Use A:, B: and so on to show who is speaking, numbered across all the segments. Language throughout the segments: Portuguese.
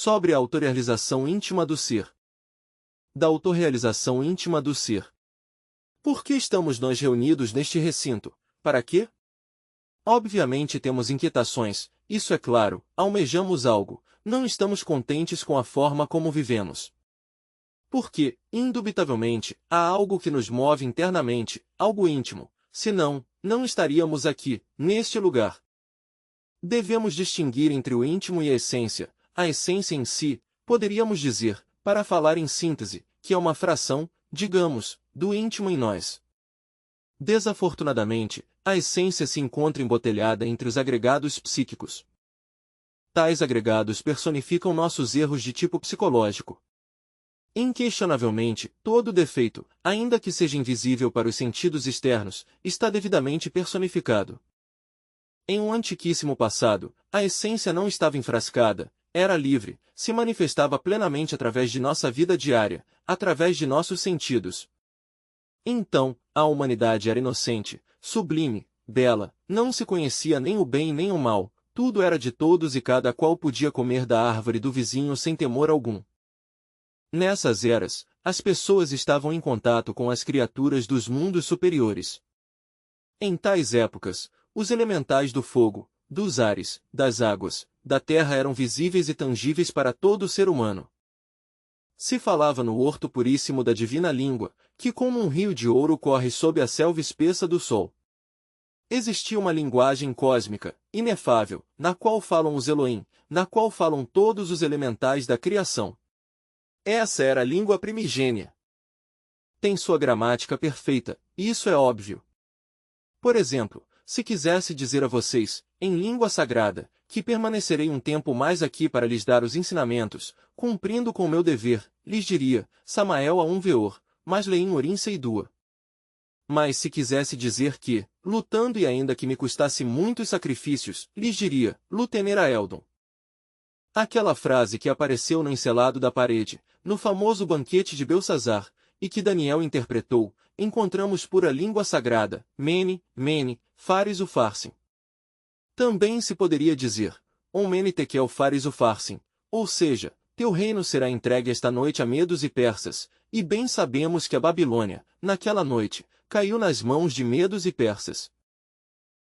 A: sobre a autorrealização íntima do ser. Da autorrealização íntima do ser. Por que estamos nós reunidos neste recinto? Para quê? Obviamente temos inquietações, isso é claro, almejamos algo, não estamos contentes com a forma como vivemos. Porque, indubitavelmente, há algo que nos move internamente, algo íntimo, senão, não estaríamos aqui, neste lugar. Devemos distinguir entre o íntimo e a essência em si, poderíamos dizer, para falar em síntese, que é uma fração, digamos, do íntimo em nós. Desafortunadamente, a essência se encontra embotelhada entre os agregados psíquicos. Tais agregados personificam nossos erros de tipo psicológico. Inquestionavelmente, todo defeito, ainda que seja invisível para os sentidos externos, está devidamente personificado. Em um antiquíssimo passado, a essência não estava enfrascada, era livre, se manifestava plenamente através de nossa vida diária, através de nossos sentidos. Então, a humanidade era inocente, sublime, bela, não se conhecia nem o bem nem o mal, tudo era de todos e cada qual podia comer da árvore do vizinho sem temor algum. Nessas eras, as pessoas estavam em contato com as criaturas dos mundos superiores. Em tais épocas, os elementais do fogo, dos ares, das águas, da terra eram visíveis e tangíveis para todo ser humano. Se falava no horto puríssimo da divina língua, que como um rio de ouro corre sob a selva espessa do sol. Existia uma linguagem cósmica, inefável, na qual falam os Elohim, na qual falam todos os elementais da criação. Essa era a língua primigênia. Tem sua gramática perfeita, e isso é óbvio. Por exemplo, se quisesse dizer a vocês, em língua sagrada, que permanecerei um tempo mais aqui para lhes dar os ensinamentos, cumprindo com meu dever, lhes diria, Samael a um veor, mas leim orim seidua. Mas se quisesse dizer que, lutando e ainda que me custasse muitos sacrifícios, lhes diria, lutenera eldon. Aquela frase que apareceu no encelado da parede, no famoso banquete de Belsazar, e que Daniel interpretou, encontramos pura língua sagrada, mene, fares o farsim. Também se poderia dizer, on mene tekel fares o farsim, ou seja, teu reino será entregue esta noite a medos e persas, e bem sabemos que a Babilônia, naquela noite, caiu nas mãos de medos e persas.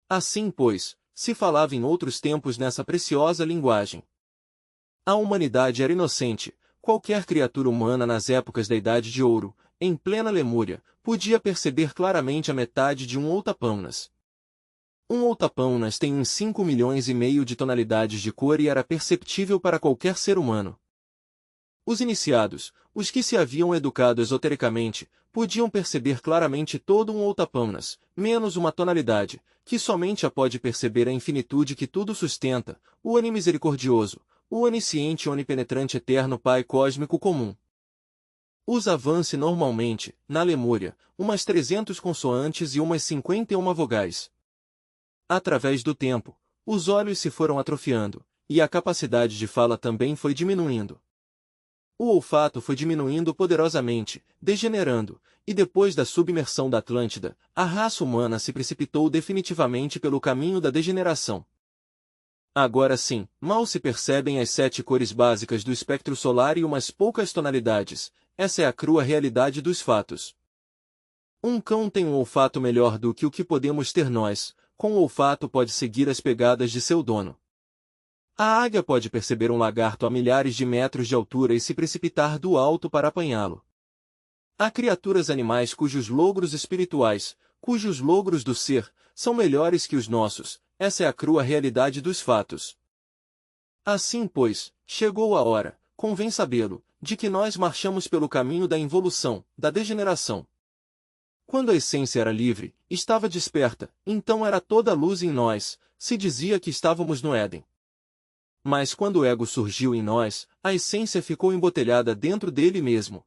A: Assim, pois, se falava em outros tempos nessa preciosa linguagem. A humanidade era inocente, qualquer criatura humana nas épocas da Idade de Ouro, em plena Lemúria, podia perceber claramente a metade de um outapaunas. Um outapaunas tem uns 5,5 milhões de tonalidades de cor e era perceptível para qualquer ser humano. Os iniciados, os que se haviam educado esotericamente, podiam perceber claramente todo um outapaunas, menos uma tonalidade, que somente a pode perceber a infinitude que tudo sustenta, o onimisericordioso, o onisciente e onipenetrante eterno Pai cósmico comum. Usava-se normalmente, na Lemúria, umas 300 consoantes e umas 51 vogais. Através do tempo, os olhos se foram atrofiando, e a capacidade de fala também foi diminuindo. O olfato foi diminuindo poderosamente, degenerando, e depois da submersão da Atlântida, a raça humana se precipitou definitivamente pelo caminho da degeneração. Agora sim, mal se percebem as 7 cores básicas do espectro solar e umas poucas tonalidades, essa é a crua realidade dos fatos. Um cão tem um olfato melhor do que o que podemos ter nós, com o olfato pode seguir as pegadas de seu dono. A águia pode perceber um lagarto a milhares de metros de altura e se precipitar do alto para apanhá-lo. Há criaturas animais cujos logros espirituais, cujos logros do ser, são melhores que os nossos, essa é a crua realidade dos fatos. Assim, pois, chegou a hora, convém sabê-lo, de que nós marchamos pelo caminho da involução, da degeneração. Quando a essência era livre, estava desperta, então era toda a luz em nós, se dizia que estávamos no Éden. Mas quando o ego surgiu em nós, a essência ficou embotelhada dentro dele mesmo.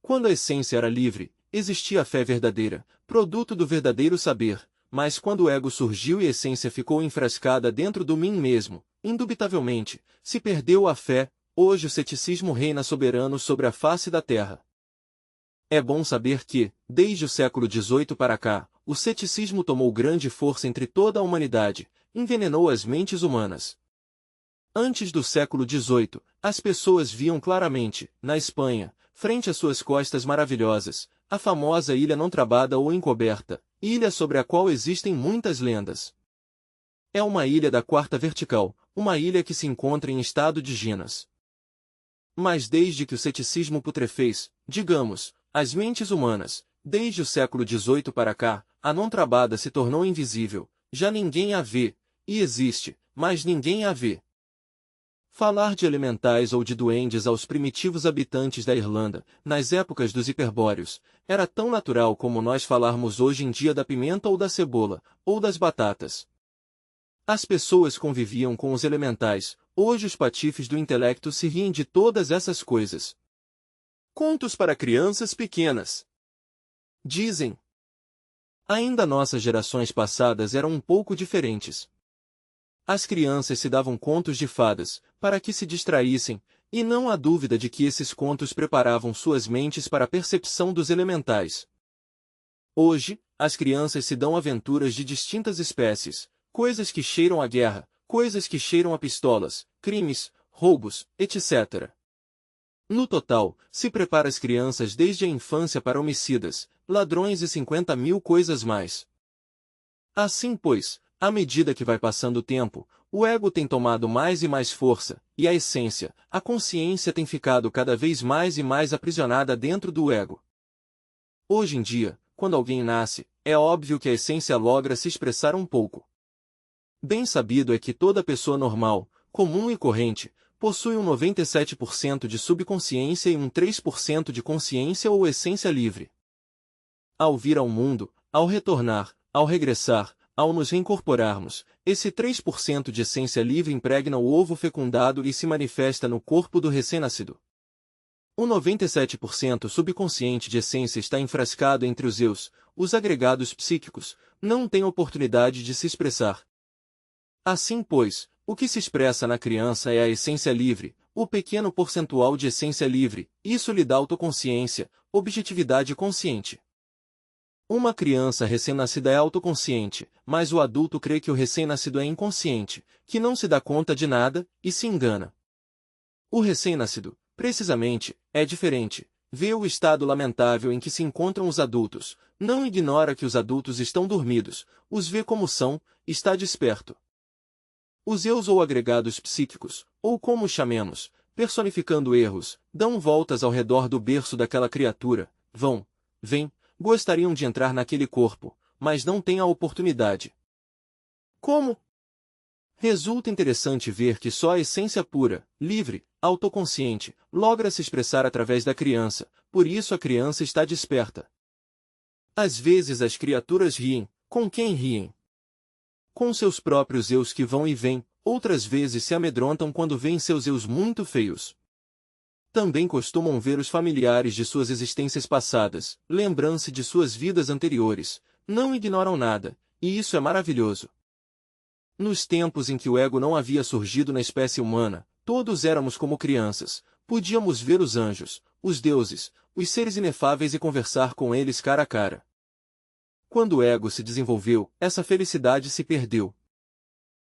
A: Quando a essência era livre, existia a fé verdadeira, produto do verdadeiro saber, mas quando o ego surgiu e a essência ficou enfrascada dentro do mim mesmo, indubitavelmente, se perdeu a fé, hoje o ceticismo reina soberano sobre a face da terra. É bom saber que, desde o século XVIII para cá, o ceticismo tomou grande força entre toda a humanidade, envenenou as mentes humanas. Antes do século XVIII, as pessoas viam claramente, na Espanha, frente às suas costas maravilhosas, a famosa ilha não travada ou encoberta, ilha sobre a qual existem muitas lendas. É uma ilha da quarta vertical, uma ilha que se encontra em estado de Ginas. Mas desde que o ceticismo putrefez, digamos, as mentes humanas, desde o século XVIII para cá, a não travada se tornou invisível, já ninguém a vê, e existe, mas ninguém a vê. Falar de elementais ou de duendes aos primitivos habitantes da Irlanda, nas épocas dos hiperbóreos, era tão natural como nós falarmos hoje em dia da pimenta ou da cebola, ou das batatas. As pessoas conviviam com os elementais, hoje os patifes do intelecto se riem de todas essas coisas. Contos para crianças pequenas. Dizem. Ainda nossas gerações passadas eram um pouco diferentes. As crianças se davam contos de fadas, para que se distraíssem, e não há dúvida de que esses contos preparavam suas mentes para a percepção dos elementais. Hoje, as crianças se dão aventuras de distintas espécies, coisas que cheiram a guerra, coisas que cheiram a pistolas, crimes, roubos, etc. No total, se prepara as crianças desde a infância para homicidas, ladrões e 50.000 coisas mais. Assim pois, à medida que vai passando o tempo, o ego tem tomado mais e mais força, e a essência, a consciência tem ficado cada vez mais e mais aprisionada dentro do ego. Hoje em dia, quando alguém nasce, é óbvio que a essência logra se expressar um pouco. Bem sabido é que toda pessoa normal, comum e corrente, possui um 97% de subconsciência e um 3% de consciência ou essência livre. Ao vir ao mundo, ao retornar, ao regressar, ao nos reincorporarmos, esse 3% de essência livre impregna o ovo fecundado e se manifesta no corpo do recém-nascido. O 97% subconsciente de essência está enfrascado entre os eus, os agregados psíquicos, não tem oportunidade de se expressar. Assim pois, o que se expressa na criança é a essência livre, o pequeno percentual de essência livre, isso lhe dá autoconsciência, objetividade consciente. Uma criança recém-nascida é autoconsciente, mas o adulto crê que o recém-nascido é inconsciente, que não se dá conta de nada, e se engana. O recém-nascido, precisamente, é diferente, vê o estado lamentável em que se encontram os adultos, não ignora que os adultos estão dormidos, os vê como são, está desperto. Os eus ou agregados psíquicos, ou como os chamemos, personificando erros, dão voltas ao redor do berço daquela criatura, vão, vêm, gostariam de entrar naquele corpo, mas não têm a oportunidade. Como? Resulta interessante ver que só a essência pura, livre, autoconsciente, logra se expressar através da criança, por isso a criança está desperta. Às vezes as criaturas riem, com quem riem? Com seus próprios eus que vão e vêm, outras vezes se amedrontam quando veem seus eus muito feios. Também costumam ver os familiares de suas existências passadas, lembram-se de suas vidas anteriores, não ignoram nada, e isso é maravilhoso. Nos tempos em que o ego não havia surgido na espécie humana, todos éramos como crianças, podíamos ver os anjos, os deuses, os seres inefáveis e conversar com eles cara a cara. Quando o ego se desenvolveu, essa felicidade se perdeu.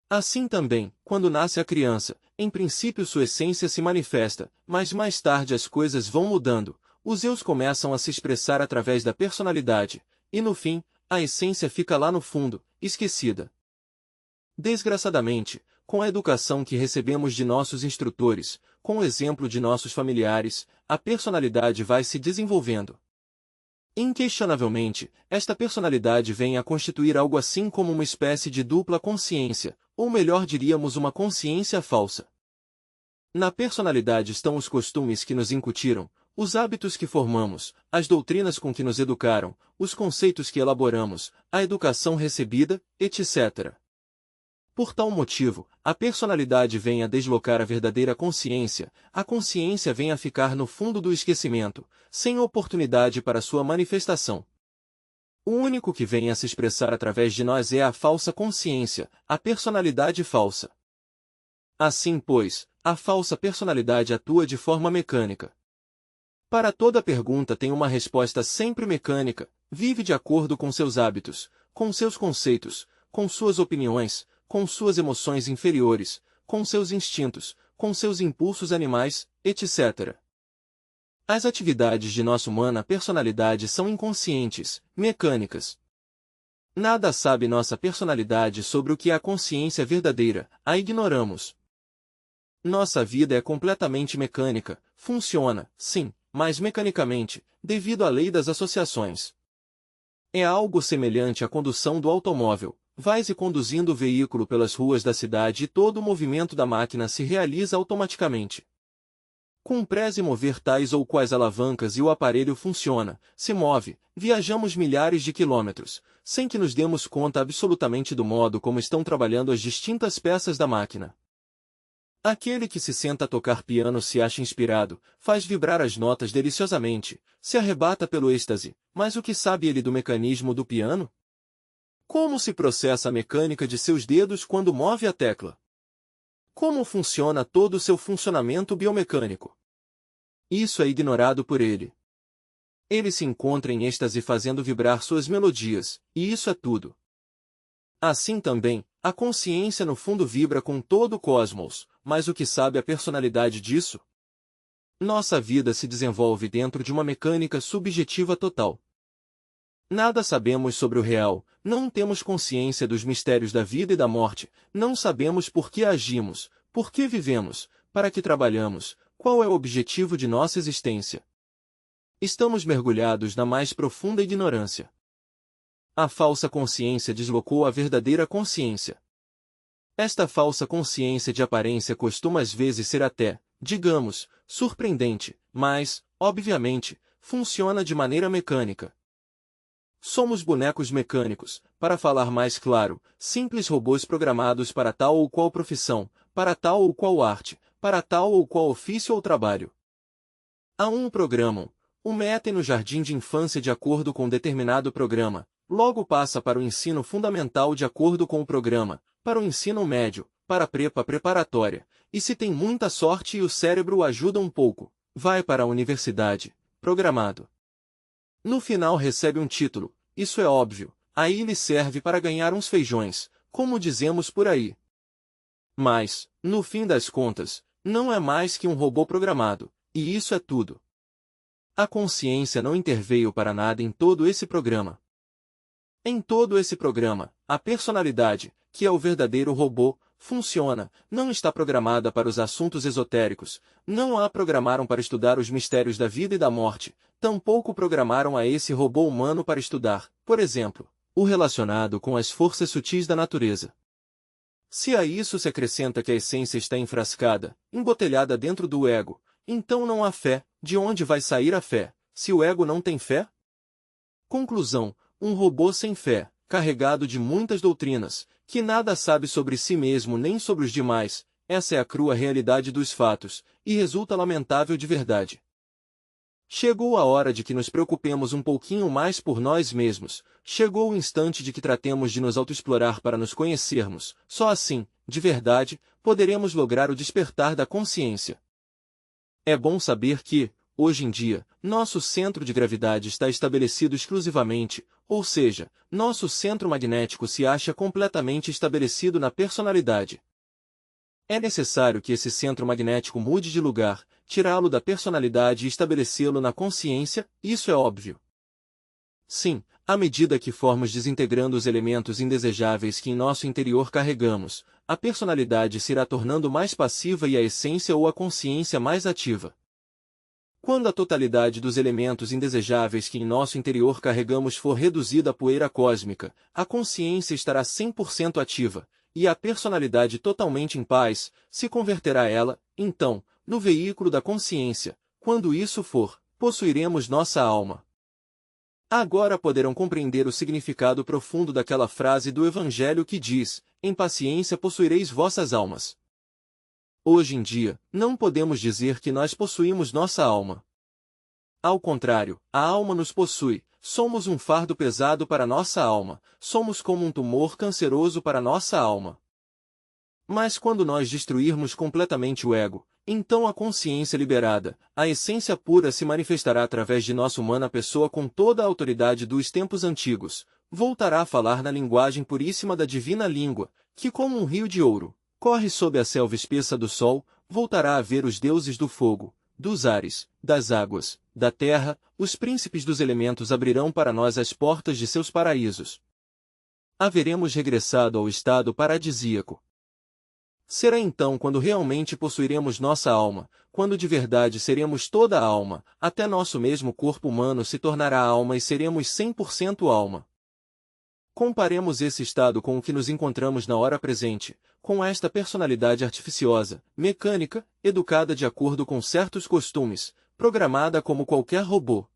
A: Assim também, quando nasce a criança, em princípio sua essência se manifesta, mas mais tarde as coisas vão mudando, os eus começam a se expressar através da personalidade, e no fim, a essência fica lá no fundo, esquecida. Desgraçadamente, com a educação que recebemos de nossos instrutores, com o exemplo de nossos familiares, a personalidade vai se desenvolvendo. Inquestionavelmente, esta personalidade vem a constituir algo assim como uma espécie de dupla consciência, ou melhor diríamos uma consciência falsa. Na personalidade estão os costumes que nos incutiram, os hábitos que formamos, as doutrinas com que nos educaram, os conceitos que elaboramos, a educação recebida, etc. Por tal motivo, a personalidade vem a deslocar a verdadeira consciência, a consciência vem a ficar no fundo do esquecimento, sem oportunidade para sua manifestação. O único que vem a se expressar através de nós é a falsa consciência, a personalidade falsa. Assim pois, a falsa personalidade atua de forma mecânica. Para toda pergunta tem uma resposta sempre mecânica, vive de acordo com seus hábitos, com seus conceitos, com suas opiniões, com suas emoções inferiores, com seus instintos, com seus impulsos animais, etc. As atividades de nossa humana personalidade são inconscientes, mecânicas. Nada sabe nossa personalidade sobre o que é a consciência verdadeira, a ignoramos. Nossa vida é completamente mecânica, funciona, sim, mas mecanicamente, devido à lei das associações. É algo semelhante à condução do automóvel. Vai-se conduzindo o veículo pelas ruas da cidade e todo o movimento da máquina se realiza automaticamente. Com prese mover tais ou quais alavancas e o aparelho funciona, se move, viajamos milhares de quilômetros, sem que nos demos conta absolutamente do modo como estão trabalhando as distintas peças da máquina. Aquele que se senta a tocar piano se acha inspirado, faz vibrar as notas deliciosamente, se arrebata pelo êxtase, mas o que sabe ele do mecanismo do piano? Como se processa a mecânica de seus dedos quando move a tecla? Como funciona todo o seu funcionamento biomecânico? Isso é ignorado por ele. Ele se encontra em êxtase fazendo vibrar suas melodias, e isso é tudo. Assim também, a consciência no fundo vibra com todo o cosmos, mas o que sabe a personalidade disso? Nossa vida se desenvolve dentro de uma mecânica subjetiva total. Nada sabemos sobre o real, não temos consciência dos mistérios da vida e da morte, não sabemos por que agimos, por que vivemos, para que trabalhamos, qual é o objetivo de nossa existência. Estamos mergulhados na mais profunda ignorância. A falsa consciência deslocou a verdadeira consciência. Esta falsa consciência de aparência costuma às vezes ser até, digamos, surpreendente, mas, obviamente, funciona de maneira mecânica. Somos bonecos mecânicos, para falar mais claro, simples robôs programados para tal ou qual profissão, para tal ou qual arte, para tal ou qual ofício ou trabalho. A um programam, o metem no jardim de infância de acordo com determinado programa, logo passa para o ensino fundamental de acordo com o programa, para o ensino médio, para a prepa preparatória, e se tem muita sorte e o cérebro o ajuda um pouco, vai para a universidade, programado. No final recebe um título, isso é óbvio, aí lhe serve para ganhar uns feijões, como dizemos por aí. Mas, no fim das contas, não é mais que um robô programado, e isso é tudo. A consciência não interveio para nada em todo esse programa. Em todo esse programa, a personalidade, que é o verdadeiro robô, funciona, não está programada para os assuntos esotéricos, não a programaram para estudar os mistérios da vida e da morte, tampouco programaram a esse robô humano para estudar, por exemplo, o relacionado com as forças sutis da natureza. Se a isso se acrescenta que a essência está enfrascada, embotelhada dentro do ego, então não há fé. De onde vai sair a fé, se o ego não tem fé? Conclusão: um robô sem fé, carregado de muitas doutrinas, que nada sabe sobre si mesmo nem sobre os demais, essa é a crua realidade dos fatos, e resulta lamentável de verdade. Chegou a hora de que nos preocupemos um pouquinho mais por nós mesmos, chegou o instante de que tratemos de nos autoexplorar para nos conhecermos, só assim, de verdade, poderemos lograr o despertar da consciência. É bom saber que, hoje em dia, nosso centro de gravidade está estabelecido exclusivamente, ou seja, nosso centro magnético se acha completamente estabelecido na personalidade. É necessário que esse centro magnético mude de lugar, tirá-lo da personalidade e estabelecê-lo na consciência, isso é óbvio. Sim, à medida que formos desintegrando os elementos indesejáveis que em nosso interior carregamos, a personalidade se irá tornando mais passiva e a essência ou a consciência mais ativa. Quando a totalidade dos elementos indesejáveis que em nosso interior carregamos for reduzida a poeira cósmica, a consciência estará 100% ativa, e a personalidade totalmente em paz, se converterá ela, então, no veículo da consciência. Quando isso for, possuiremos nossa alma. Agora poderão compreender o significado profundo daquela frase do Evangelho que diz: em paciência possuireis vossas almas. Hoje em dia, não podemos dizer que nós possuímos nossa alma. Ao contrário, a alma nos possui, somos um fardo pesado para nossa alma, somos como um tumor canceroso para nossa alma. Mas quando nós destruirmos completamente o ego, então a consciência liberada, a essência pura se manifestará através de nossa humana pessoa com toda a autoridade dos tempos antigos, voltará a falar na linguagem puríssima da divina língua, que como um rio de ouro, Corre sob a selva espessa do sol, voltará a ver os deuses do fogo, dos ares, das águas, da terra, os príncipes dos elementos abrirão para nós as portas de seus paraísos. Haveremos regressado ao estado paradisíaco. Será então quando realmente possuiremos nossa alma, quando de verdade seremos toda a alma, até nosso mesmo corpo humano se tornará alma e seremos 100% alma. Comparemos esse estado com o que nos encontramos na hora presente, com esta personalidade artificiosa, mecânica, educada de acordo com certos costumes, programada como qualquer robô.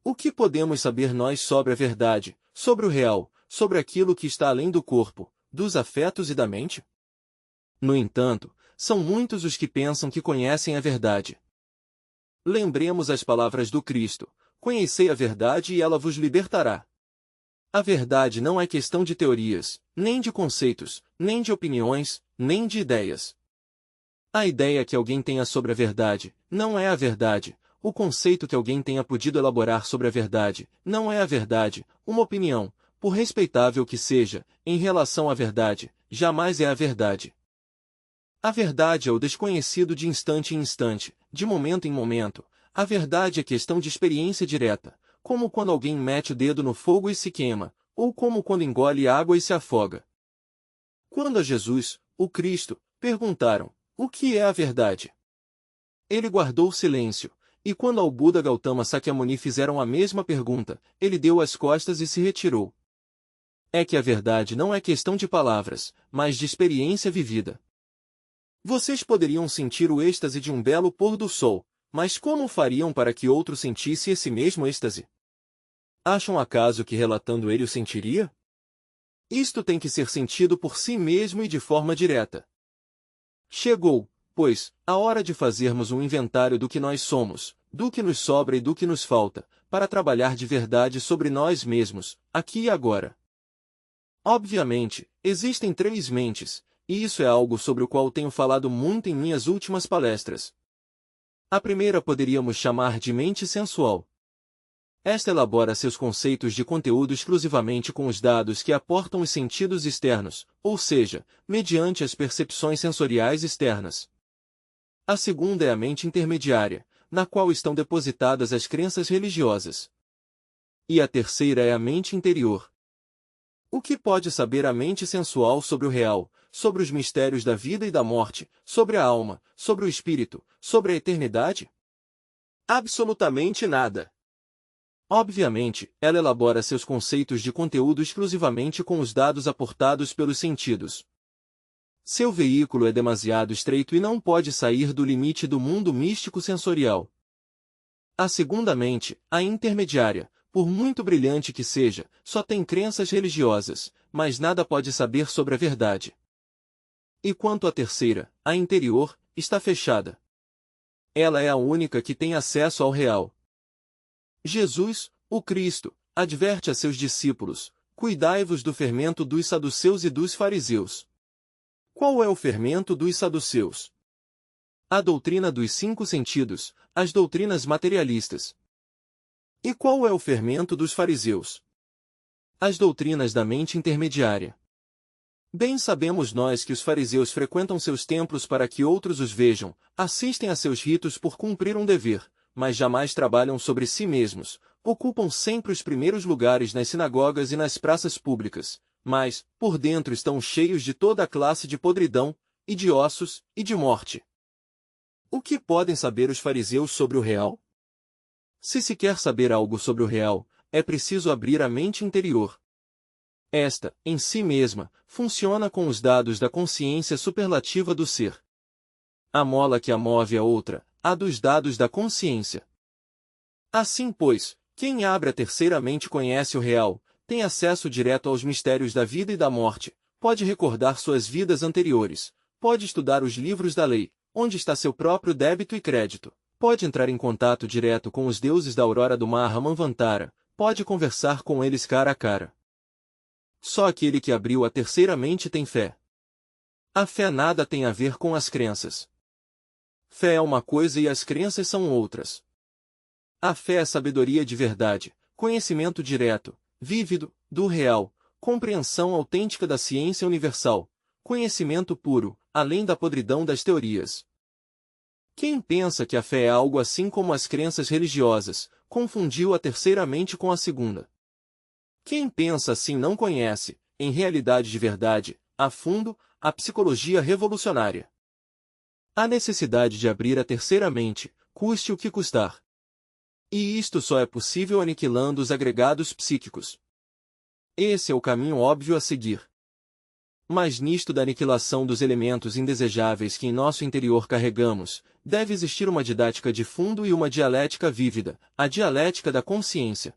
A: O que podemos saber nós sobre a verdade, sobre o real, sobre aquilo que está além do corpo, dos afetos e da mente? No entanto, são muitos os que pensam que conhecem a verdade. Lembremos as palavras do Cristo: conhecei a verdade e ela vos libertará. A verdade não é questão de teorias, nem de conceitos, nem de opiniões, nem de ideias. A ideia que alguém tenha sobre a verdade, não é a verdade. O conceito que alguém tenha podido elaborar sobre a verdade, não é a verdade. Uma opinião, por respeitável que seja, em relação à verdade, jamais é a verdade. A verdade é o desconhecido de instante em instante, de momento em momento. A verdade é questão de experiência direta, como quando alguém mete o dedo no fogo e se queima, ou como quando engole água e se afoga. Quando a Jesus, o Cristo, perguntaram: o que é a verdade? Ele guardou silêncio, e quando ao Buda Gautama Sakyamuni fizeram a mesma pergunta, ele deu as costas e se retirou. É que a verdade não é questão de palavras, mas de experiência vivida. Vocês poderiam sentir o êxtase de um belo pôr do sol, mas como fariam para que outro sentisse esse mesmo êxtase? Acham acaso que relatando ele o sentiria? Isto tem que ser sentido por si mesmo e de forma direta. Chegou, pois, a hora de fazermos um inventário do que nós somos, do que nos sobra e do que nos falta, para trabalhar de verdade sobre nós mesmos, aqui e agora. Obviamente, existem três mentes, e isso é algo sobre o qual tenho falado muito em minhas últimas palestras. A primeira poderíamos chamar de mente sensual. Esta elabora seus conceitos de conteúdo exclusivamente com os dados que aportam os sentidos externos, ou seja, mediante as percepções sensoriais externas. A segunda é a mente intermediária, na qual estão depositadas as crenças religiosas. E a terceira é a mente interior. O que pode saber a mente sensual sobre o real, sobre os mistérios da vida e da morte, sobre a alma, sobre o espírito, sobre a eternidade? Absolutamente nada. Obviamente, ela elabora seus conceitos de conteúdo exclusivamente com os dados aportados pelos sentidos. Seu veículo é demasiado estreito e não pode sair do limite do mundo místico sensorial. A segunda mente, a intermediária, por muito brilhante que seja, só tem crenças religiosas, mas nada pode saber sobre a verdade. E quanto à terceira, a interior, está fechada. Ela é a única que tem acesso ao real. Jesus, o Cristo, adverte a seus discípulos: cuidai-vos do fermento dos saduceus e dos fariseus. Qual é o fermento dos saduceus? A doutrina dos cinco sentidos, as doutrinas materialistas. E qual é o fermento dos fariseus? As doutrinas da mente intermediária. Bem sabemos nós que os fariseus frequentam seus templos para que outros os vejam, assistem a seus ritos por cumprir um dever, mas jamais trabalham sobre si mesmos, ocupam sempre os primeiros lugares nas sinagogas e nas praças públicas, mas, por dentro estão cheios de toda a classe de podridão, e de ossos, e de morte. O que podem saber os fariseus sobre o real? Se se quer saber algo sobre o real, é preciso abrir a mente interior. Esta, em si mesma, funciona com os dados da consciência superlativa do ser. A mola que a move é outra, a dos dados da consciência. Assim, pois, quem abre a terceira mente conhece o real, tem acesso direto aos mistérios da vida e da morte, pode recordar suas vidas anteriores, pode estudar os livros da lei, onde está seu próprio débito e crédito, pode entrar em contato direto com os deuses da aurora do Mahamanvantara, pode conversar com eles cara a cara. Só aquele que abriu a terceira mente tem fé. A fé nada tem a ver com as crenças. Fé é uma coisa e as crenças são outras. A fé é sabedoria de verdade, conhecimento direto, vívido, do real, compreensão autêntica da ciência universal, conhecimento puro, além da podridão das teorias. Quem pensa que a fé é algo assim como as crenças religiosas, confundiu a terceira mente com a segunda. Quem pensa assim não conhece, em realidade de verdade, a fundo, a psicologia revolucionária. Há necessidade de abrir a terceira mente, custe o que custar. E isto só é possível aniquilando os agregados psíquicos. Esse é o caminho óbvio a seguir. Mas nisto da aniquilação dos elementos indesejáveis que em nosso interior carregamos, deve existir uma didática de fundo e uma dialética vívida, a dialética da consciência.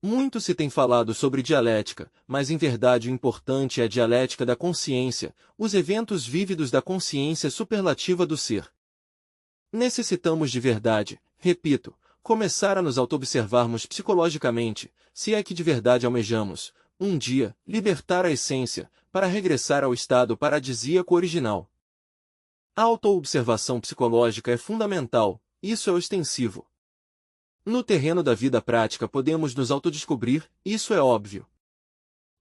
A: Muito se tem falado sobre dialética, mas em verdade o importante é a dialética da consciência, os eventos vívidos da consciência superlativa do ser. Necessitamos de verdade, repito, começar a nos auto-observarmos psicologicamente, se é que de verdade almejamos, um dia, libertar a essência, para regressar ao estado paradisíaco original. A auto-observação psicológica é fundamental, isso é ostensivo. No terreno da vida prática podemos nos autodescobrir, isso é óbvio.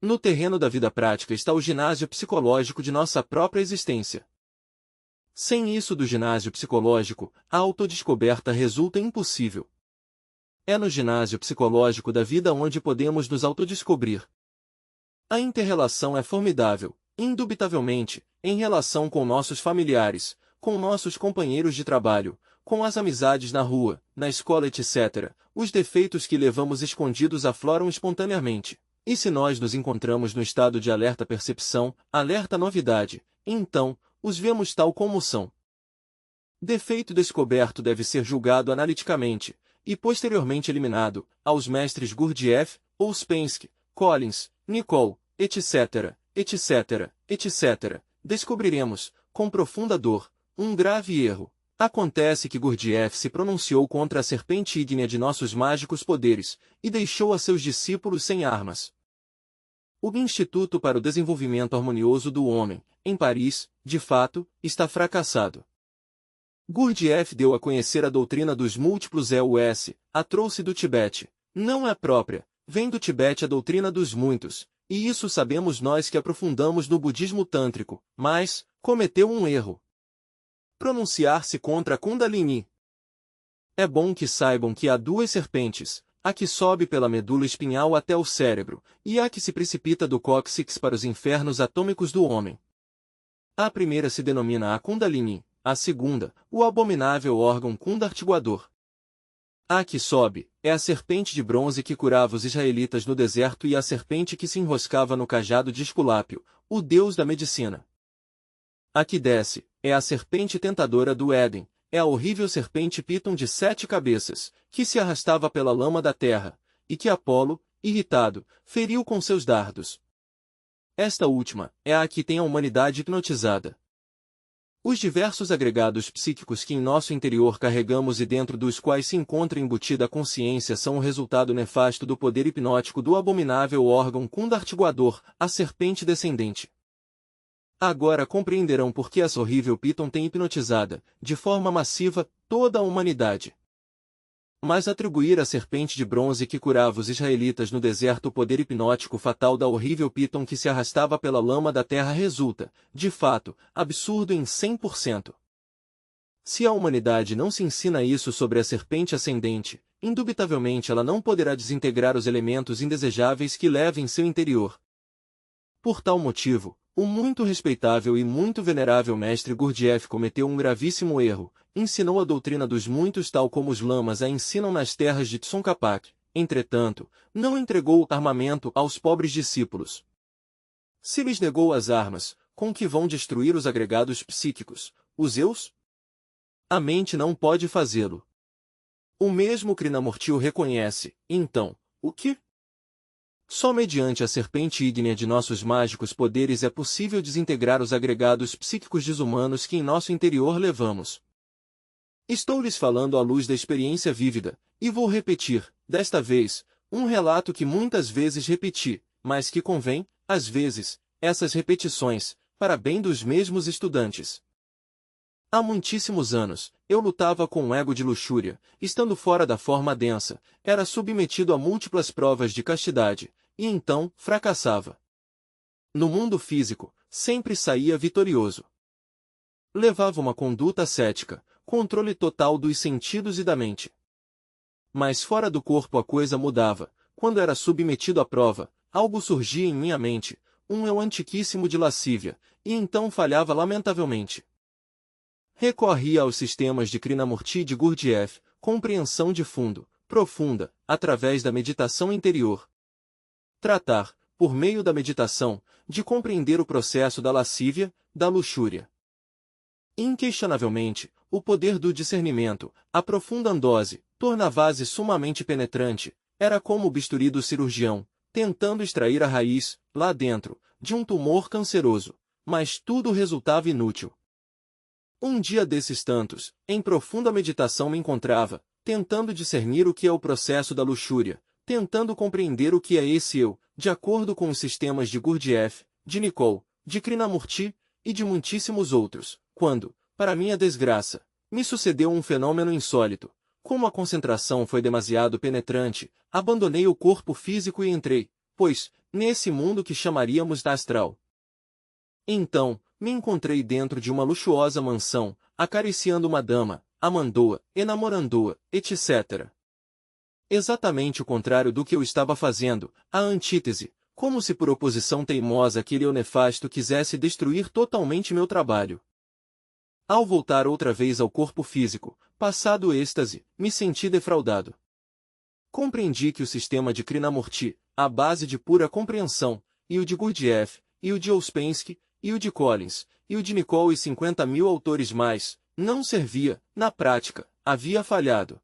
A: No terreno da vida prática está o ginásio psicológico de nossa própria existência. Sem isso do ginásio psicológico, a autodescoberta resulta impossível. É no ginásio psicológico da vida onde podemos nos autodescobrir. A inter-relação é formidável, indubitavelmente, em relação com nossos familiares, com nossos companheiros de trabalho, com as amizades na rua, na escola etc. Os defeitos que levamos escondidos afloram espontaneamente. E se nós nos encontramos no estado de alerta percepção, alerta novidade, então, os vemos tal como são. Defeito descoberto deve ser julgado analiticamente, e posteriormente eliminado, aos mestres Gurdjieff, Ouspensky, Collins, Nicole, etc., etc., etc., descobriremos, com profunda dor, um grave erro. Acontece que Gurdjieff se pronunciou contra a serpente ígnea de nossos mágicos poderes, e deixou a seus discípulos sem armas. O Instituto para o Desenvolvimento Harmonioso do Homem, em Paris, de fato, está fracassado. Gurdjieff deu a conhecer a doutrina dos múltiplos EUS, a trouxe do Tibete. Não é própria, vem do Tibete a doutrina dos muitos, e isso sabemos nós que aprofundamos no budismo tântrico, mas cometeu um erro. Pronunciar-se contra a Kundalini. É bom que saibam que há duas serpentes, a que sobe pela medula espinhal até o cérebro, e a que se precipita do cóccix para os infernos atômicos do homem. A primeira se denomina a Kundalini, a segunda, o abominável órgão kundartiguador. A que sobe, é a serpente de bronze que curava os israelitas no deserto e a serpente que se enroscava no cajado de Esculápio, o deus da medicina. A que desce, é a serpente tentadora do Éden, é a horrível serpente Piton de 7 cabeças, que se arrastava pela lama da terra, e que Apolo, irritado, feriu com seus dardos. Esta última, é a que tem a humanidade hipnotizada. Os diversos agregados psíquicos que em nosso interior carregamos e dentro dos quais se encontra embutida a consciência são o resultado nefasto do poder hipnótico do abominável órgão kundartiguador, a serpente descendente. Agora compreenderão por que essa horrível Piton tem hipnotizada, de forma massiva, toda a humanidade. Mas atribuir à serpente de bronze que curava os israelitas no deserto o poder hipnótico fatal da horrível Piton que se arrastava pela lama da terra resulta, de fato, absurdo em 100%. Se a humanidade não se ensina isso sobre a serpente ascendente, indubitavelmente ela não poderá desintegrar os elementos indesejáveis que leva em seu interior. Por tal motivo, o muito respeitável e muito venerável mestre Gurdjieff cometeu um gravíssimo erro, ensinou a doutrina dos muitos tal como os lamas a ensinam nas terras de Tsongkhapa. Entretanto, não entregou o armamento aos pobres discípulos. Se lhes negou as armas, com que vão destruir os agregados psíquicos, os eus? A mente não pode fazê-lo. O mesmo Krishnamurti o reconhece, então, o que? Só mediante a serpente ígnea de nossos mágicos poderes é possível desintegrar os agregados psíquicos desumanos que em nosso interior levamos. Estou lhes falando à luz da experiência vívida, e vou repetir, desta vez, um relato que muitas vezes repeti, mas que convém, às vezes, essas repetições, para bem dos mesmos estudantes. Há muitíssimos anos, eu lutava com um ego de luxúria, estando fora da forma densa, era submetido a múltiplas provas de castidade, e então, fracassava. No mundo físico, sempre saía vitorioso. Levava uma conduta ascética, controle total dos sentidos e da mente. Mas fora do corpo a coisa mudava. Quando era submetido à prova, algo surgia em minha mente, um eu antiquíssimo de lascívia, e então falhava lamentavelmente. Recorria aos sistemas de Krishnamurti e de Gurdjieff, compreensão de fundo, profunda, através da meditação interior. Tratar, por meio da meditação, de compreender o processo da lascívia, da luxúria. Inquestionavelmente, o poder do discernimento, a profunda andose, tornava-se sumamente penetrante, era como o bisturi do cirurgião, tentando extrair a raiz, lá dentro, de um tumor canceroso, mas tudo resultava inútil. Um dia desses tantos, em profunda meditação me encontrava, tentando discernir o que é o processo da luxúria, tentando compreender o que é esse eu, de acordo com os sistemas de Gurdjieff, de Nicole, de Krishnamurti e de muitíssimos outros, quando, para minha desgraça, me sucedeu um fenômeno insólito. Como a concentração foi demasiado penetrante, abandonei o corpo físico e entrei, pois, nesse mundo que chamaríamos de astral. Então, me encontrei dentro de uma luxuosa mansão, acariciando uma dama, amando-a, enamorando-a, etc. Exatamente o contrário do que eu estava fazendo, a antítese, como se por oposição teimosa aquele eu nefasto quisesse destruir totalmente meu trabalho. Ao voltar outra vez ao corpo físico, passado o êxtase, me senti defraudado. Compreendi que o sistema de Krishnamurti, a base de pura compreensão, e o de Gurdjieff, e o de Ouspensky, e o de Collins, e o de Nicole e 50.000 autores mais, não servia, na prática, havia falhado.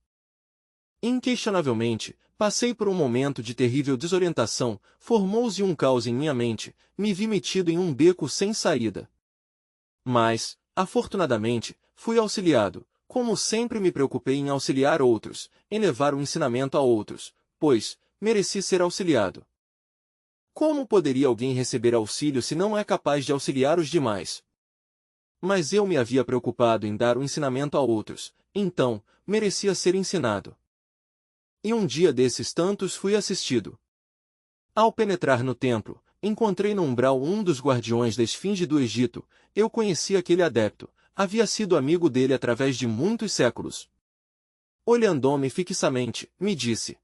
A: Inquestionavelmente, passei por um momento de terrível desorientação, formou-se um caos em minha mente, me vi metido em um beco sem saída. Mas, afortunadamente, fui auxiliado, como sempre me preocupei em auxiliar outros, em levar o ensinamento a outros, pois, mereci ser auxiliado. Como poderia alguém receber auxílio se não é capaz de auxiliar os demais? Mas eu me havia preocupado em dar o ensinamento a outros, então, merecia ser ensinado. E um dia desses tantos fui assistido. Ao penetrar no templo, encontrei no umbral um dos guardiões da esfinge do Egito. Eu conheci aquele adepto, havia sido amigo dele através de muitos séculos. Olhando-me fixamente, me disse: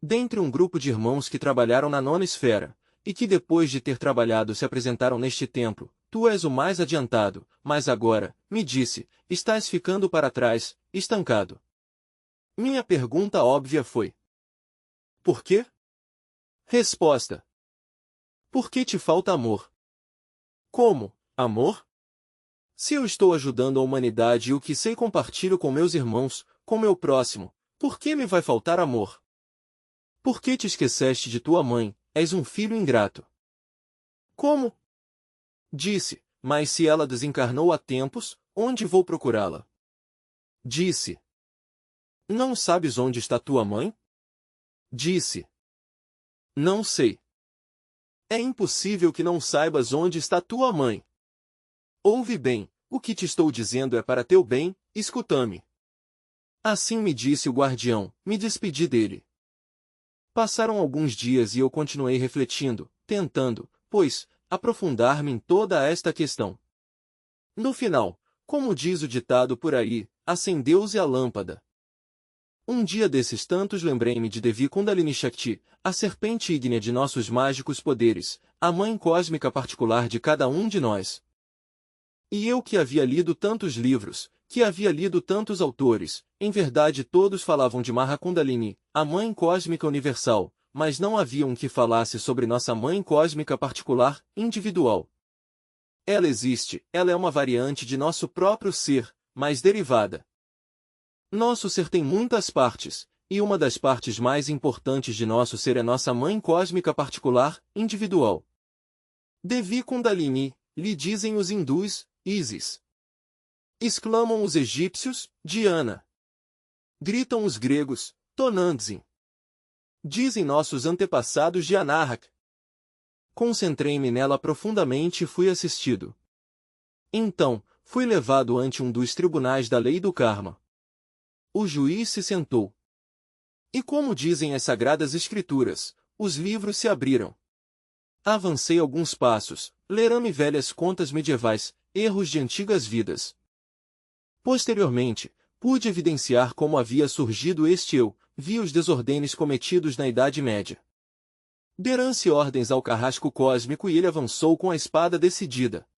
A: dentre um grupo de irmãos que trabalharam na nona esfera, e que depois de ter trabalhado se apresentaram neste templo, tu és o mais adiantado, mas agora, me disse, estás ficando para trás, estancado. Minha pergunta óbvia foi: por quê? Resposta: porque te falta amor. Como, amor? Se eu estou ajudando a humanidade e o que sei compartilho com meus irmãos, com meu próximo, por que me vai faltar amor? Por que te esqueceste de tua mãe, és um filho ingrato? Como? Disse, mas se ela desencarnou há tempos, onde vou procurá-la? Disse: não sabes onde está tua mãe? Disse: não sei. É impossível que não saibas onde está tua mãe. Ouve bem, o que te estou dizendo é para teu bem, escuta-me. Assim me disse o guardião, me despedi dele. Passaram alguns dias e eu continuei refletindo, tentando, pois, aprofundar-me em toda esta questão. No final, como diz o ditado por aí, acendeu-se a lâmpada. Um dia desses tantos lembrei-me de Devi Kundalini Shakti, a serpente ígnea de nossos mágicos poderes, a mãe cósmica particular de cada um de nós. E eu que havia lido tantos livros, que havia lido tantos autores, em verdade todos falavam de Maha Kundalini, a mãe cósmica universal, mas não havia um que falasse sobre nossa mãe cósmica particular, individual. Ela existe, ela é uma variante de nosso próprio ser, mas derivada. Nosso ser tem muitas partes, e uma das partes mais importantes de nosso ser é nossa mãe cósmica particular, individual. Devi Kundalini, lhe dizem os hindus, Isis. Exclamam os egípcios, Diana. Gritam os gregos, Tonantzin. Dizem nossos antepassados de Anahak. Concentrei-me nela profundamente e fui assistido. Então, fui levado ante um dos tribunais da lei do karma. O juiz se sentou. E como dizem as sagradas escrituras, os livros se abriram. Avancei alguns passos, lerame velhas contas medievais, erros de antigas vidas. Posteriormente, pude evidenciar como havia surgido este eu, vi os desordens cometidos na Idade Média. Deram-se ordens ao carrasco cósmico e ele avançou com a espada decidida.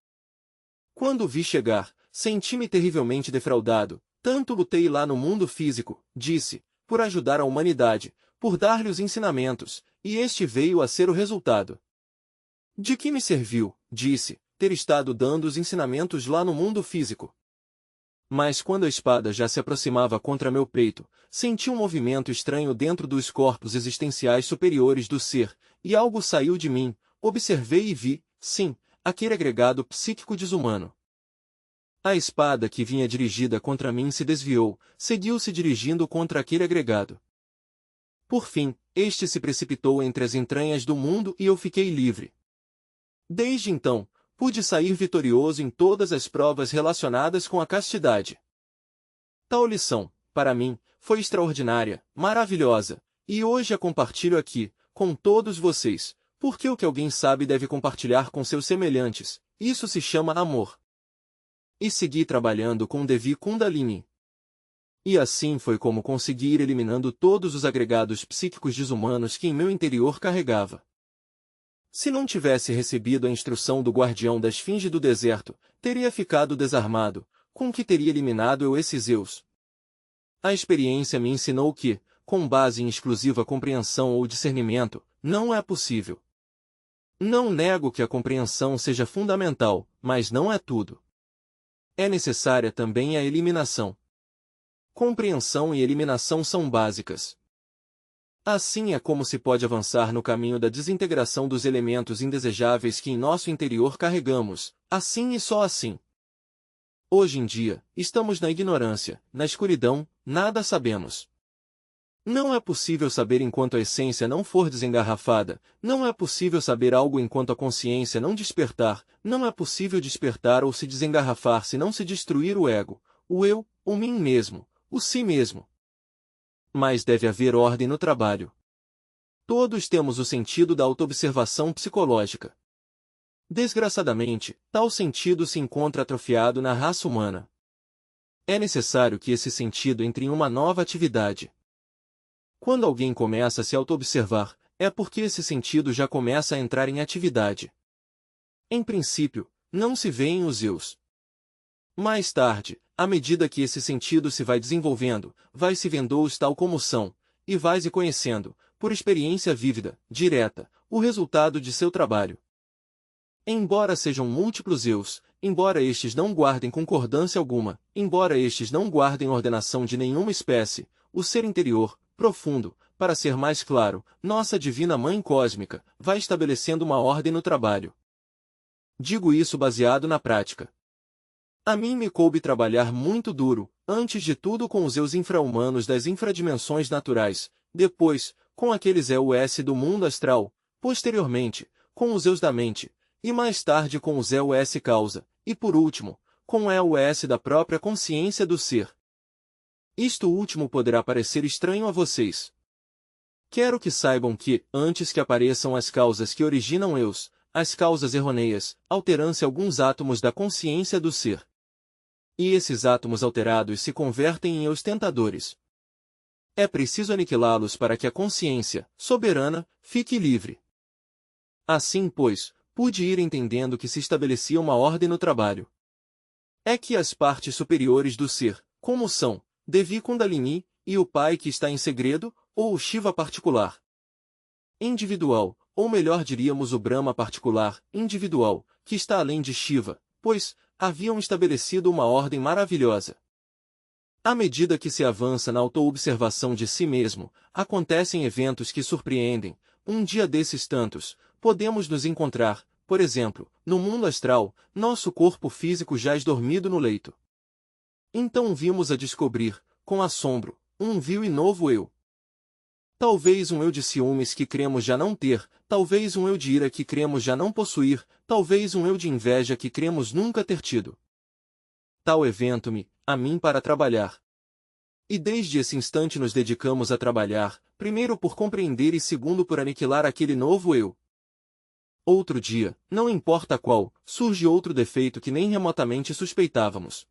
A: Quando o vi chegar, senti-me terrivelmente defraudado, tanto lutei lá no mundo físico, disse, por ajudar a humanidade, por dar-lhe os ensinamentos, e este veio a ser o resultado. De que me serviu, disse, ter estado dando os ensinamentos lá no mundo físico? Mas quando a espada já se aproximava contra meu peito, senti um movimento estranho dentro dos corpos existenciais superiores do ser, e algo saiu de mim, observei e vi, sim, aquele agregado psíquico desumano. A espada que vinha dirigida contra mim se desviou, seguiu-se dirigindo contra aquele agregado. Por fim, este se precipitou entre as entranhas do mundo e eu fiquei livre. Desde então, pude sair vitorioso em todas as provas relacionadas com a castidade. Tal lição, para mim, foi extraordinária, maravilhosa, e hoje a compartilho aqui, com todos vocês, porque o que alguém sabe deve compartilhar com seus semelhantes, isso se chama amor. E segui trabalhando com Devi Kundalini. E assim foi como consegui ir eliminando todos os agregados psíquicos desumanos que em meu interior carregava. Se não tivesse recebido a instrução do guardião da esfinge do deserto, teria ficado desarmado, com que teria eliminado eu esses eus. A experiência me ensinou que, com base em exclusiva compreensão ou discernimento, não é possível. Não nego que a compreensão seja fundamental, mas não é tudo. É necessária também a eliminação. Compreensão e eliminação são básicas. Assim é como se pode avançar no caminho da desintegração dos elementos indesejáveis que em nosso interior carregamos, assim e só assim. Hoje em dia, estamos na ignorância, na escuridão, nada sabemos. Não é possível saber enquanto a essência não for desengarrafada, não é possível saber algo enquanto a consciência não despertar, não é possível despertar ou se desengarrafar se não se destruir o ego, o eu, o mim mesmo, o si mesmo. Mas deve haver ordem no trabalho. Todos temos o sentido da autoobservação psicológica. Desgraçadamente, tal sentido se encontra atrofiado na raça humana. É necessário que esse sentido entre em uma nova atividade. Quando alguém começa a se autoobservar, é porque esse sentido já começa a entrar em atividade. Em princípio, não se veem os eus. Mais tarde, à medida que esse sentido se vai desenvolvendo, vai se vendo-os tal como são, e vai-se conhecendo, por experiência vívida, direta, o resultado de seu trabalho. Embora sejam múltiplos eus, embora estes não guardem concordância alguma, embora estes não guardem ordenação de nenhuma espécie, o ser interior, profundo, para ser mais claro, nossa divina Mãe Cósmica, vai estabelecendo uma ordem no trabalho. Digo isso baseado na prática. A mim me coube trabalhar muito duro, antes de tudo com os eus infra-humanos das infradimensões naturais, depois, com aqueles EUS do mundo astral, posteriormente, com os eus da mente, e mais tarde com os EUS causa, e por último, com o EUS da própria consciência do ser. Isto último poderá parecer estranho a vocês. Quero que saibam que, antes que apareçam as causas que originam eus, as causas errôneas, alteram-se alguns átomos da consciência do ser. E esses átomos alterados se convertem em eus tentadores. É preciso aniquilá-los para que a consciência, soberana, fique livre. Assim, pois, pude ir entendendo que se estabelecia uma ordem no trabalho. É que as partes superiores do ser, como são, Devi Kundalini, e o Pai que está em segredo, ou o Shiva particular. Individual, ou melhor diríamos o Brahma particular, individual, que está além de Shiva, pois, haviam estabelecido uma ordem maravilhosa. À medida que se avança na autoobservação de si mesmo, acontecem eventos que surpreendem. Um dia desses tantos, podemos nos encontrar, por exemplo, no mundo astral, nosso corpo físico jaz dormido no leito. Então vimos a descobrir, com assombro, um vil e novo eu. Talvez um eu de ciúmes que cremos já não ter, talvez um eu de ira que cremos já não possuir, talvez um eu de inveja que cremos nunca ter tido. Tal evento-me, a mim para trabalhar. E desde esse instante nos dedicamos a trabalhar, primeiro por compreender e segundo por aniquilar aquele novo eu. Outro dia, não importa qual, surge outro defeito que nem remotamente suspeitávamos.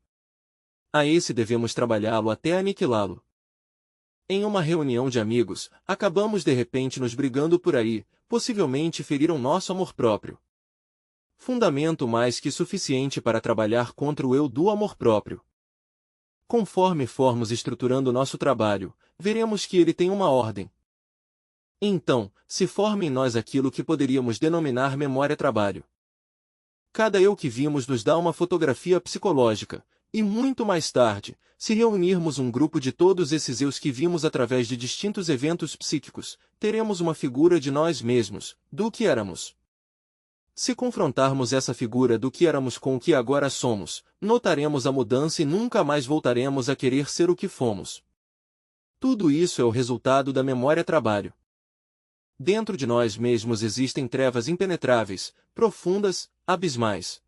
A: A esse devemos trabalhá-lo até aniquilá-lo. Em uma reunião de amigos, acabamos de repente nos brigando por aí, possivelmente feriram nosso amor próprio. Fundamento mais que suficiente para trabalhar contra o eu do amor próprio. Conforme formos estruturando nosso trabalho, veremos que ele tem uma ordem. Então, se forma em nós aquilo que poderíamos denominar memória-trabalho. Cada eu que vimos nos dá uma fotografia psicológica, e muito mais tarde, se reunirmos um grupo de todos esses eus que vimos através de distintos eventos psíquicos, teremos uma figura de nós mesmos, do que éramos. Se confrontarmos essa figura do que éramos com o que agora somos, notaremos a mudança e nunca mais voltaremos a querer ser o que fomos. Tudo isso é o resultado da memória-trabalho. Dentro de nós mesmos existem trevas impenetráveis, profundas, abismais.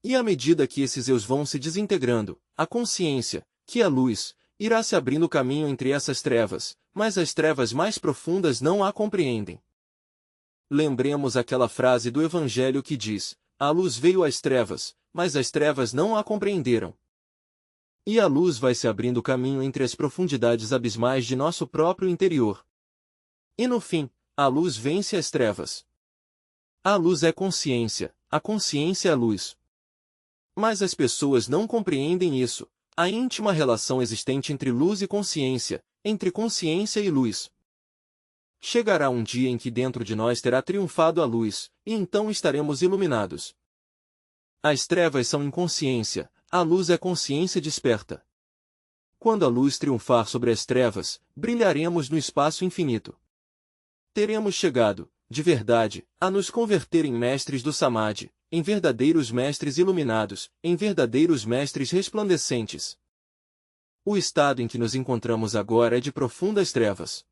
A: E à medida que esses eus vão se desintegrando, a consciência, que é a luz, irá se abrindo caminho entre essas trevas, mas as trevas mais profundas não a compreendem. Lembremos aquela frase do Evangelho que diz: a luz veio às trevas, mas as trevas não a compreenderam. E a luz vai se abrindo caminho entre as profundidades abismais de nosso próprio interior. E no fim, a luz vence as trevas. A luz é consciência, a consciência é a luz. Mas as pessoas não compreendem isso, a íntima relação existente entre luz e consciência, entre consciência e luz. Chegará um dia em que dentro de nós terá triunfado a luz, e então estaremos iluminados. As trevas são inconsciência, a luz é consciência desperta. Quando a luz triunfar sobre as trevas, brilharemos no espaço infinito. Teremos chegado, de verdade, a nos converter em mestres do Samadhi, em verdadeiros mestres iluminados, em verdadeiros mestres resplandecentes. O estado em que nos encontramos agora é de profundas trevas.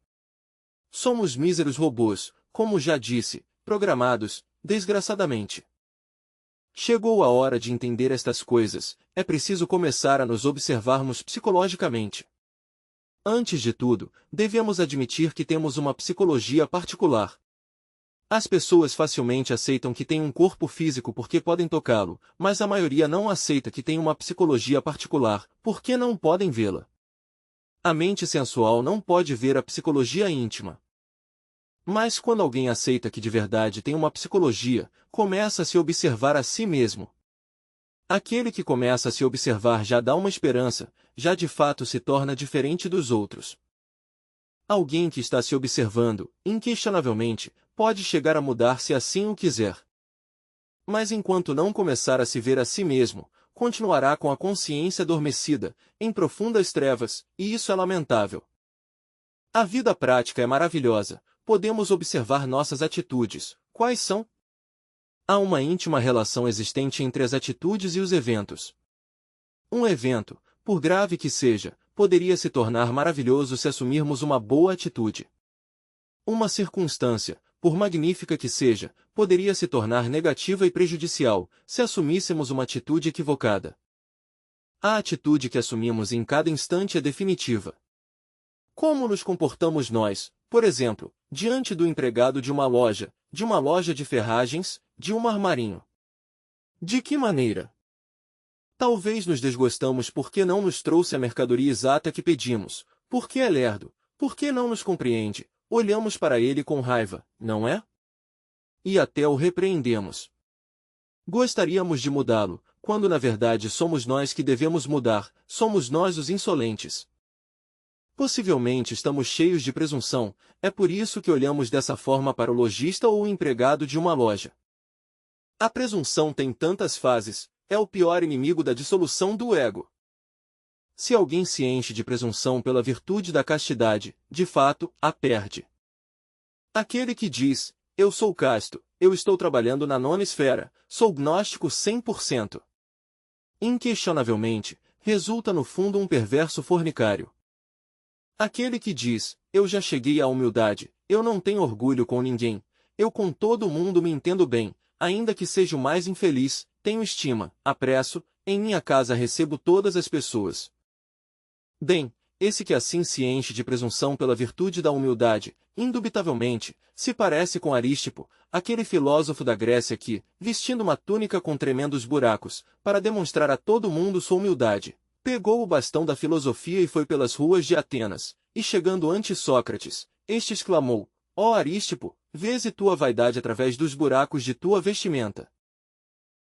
A: Somos míseros robôs, como já disse, programados, desgraçadamente. Chegou a hora de entender estas coisas, é preciso começar a nos observarmos psicologicamente. Antes de tudo, devemos admitir que temos uma psicologia particular. As pessoas facilmente aceitam que têm um corpo físico porque podem tocá-lo, mas a maioria não aceita que tem uma psicologia particular, porque não podem vê-la. A mente sensual não pode ver a psicologia íntima. Mas quando alguém aceita que de verdade tem uma psicologia, começa a se observar a si mesmo. Aquele que começa a se observar já dá uma esperança, já de fato se torna diferente dos outros. Alguém que está se observando, inquestionavelmente, pode chegar a mudar se assim o quiser. Mas enquanto não começar a se ver a si mesmo, continuará com a consciência adormecida, em profundas trevas, e isso é lamentável. A vida prática é maravilhosa. Podemos observar nossas atitudes. Quais são? Há uma íntima relação existente entre as atitudes e os eventos. Um evento, por grave que seja, poderia se tornar maravilhoso se assumirmos uma boa atitude. Uma circunstância, por magnífica que seja, poderia se tornar negativa e prejudicial, se assumíssemos uma atitude equivocada. A atitude que assumimos em cada instante é definitiva. Como nos comportamos nós, por exemplo, diante do empregado de uma loja de ferragens, de um armarinho? De que maneira? Talvez nos desgostamos porque não nos trouxe a mercadoria exata que pedimos, porque é lerdo, porque não nos compreende, olhamos para ele com raiva, não é? E até o repreendemos. Gostaríamos de mudá-lo, quando na verdade somos nós que devemos mudar, somos nós os insolentes. Possivelmente estamos cheios de presunção, é por isso que olhamos dessa forma para o lojista ou o empregado de uma loja. A presunção tem tantas fases, é o pior inimigo da dissolução do ego. Se alguém se enche de presunção pela virtude da castidade, de fato, a perde. Aquele que diz, eu sou casto, eu estou trabalhando na nona esfera, sou gnóstico 100%. Inquestionavelmente, resulta no fundo um perverso fornicário. Aquele que diz, eu já cheguei à humildade, eu não tenho orgulho com ninguém, eu com todo mundo me entendo bem, ainda que seja o mais infeliz, tenho estima, apreço, em minha casa recebo todas as pessoas. Bem, esse que assim se enche de presunção pela virtude da humildade, indubitavelmente, se parece com Arístipo, aquele filósofo da Grécia que, vestindo uma túnica com tremendos buracos, para demonstrar a todo mundo sua humildade, pegou o bastão da filosofia e foi pelas ruas de Atenas, e chegando ante Sócrates, este exclamou: ó Arístipo, vês tua vaidade através dos buracos de tua vestimenta.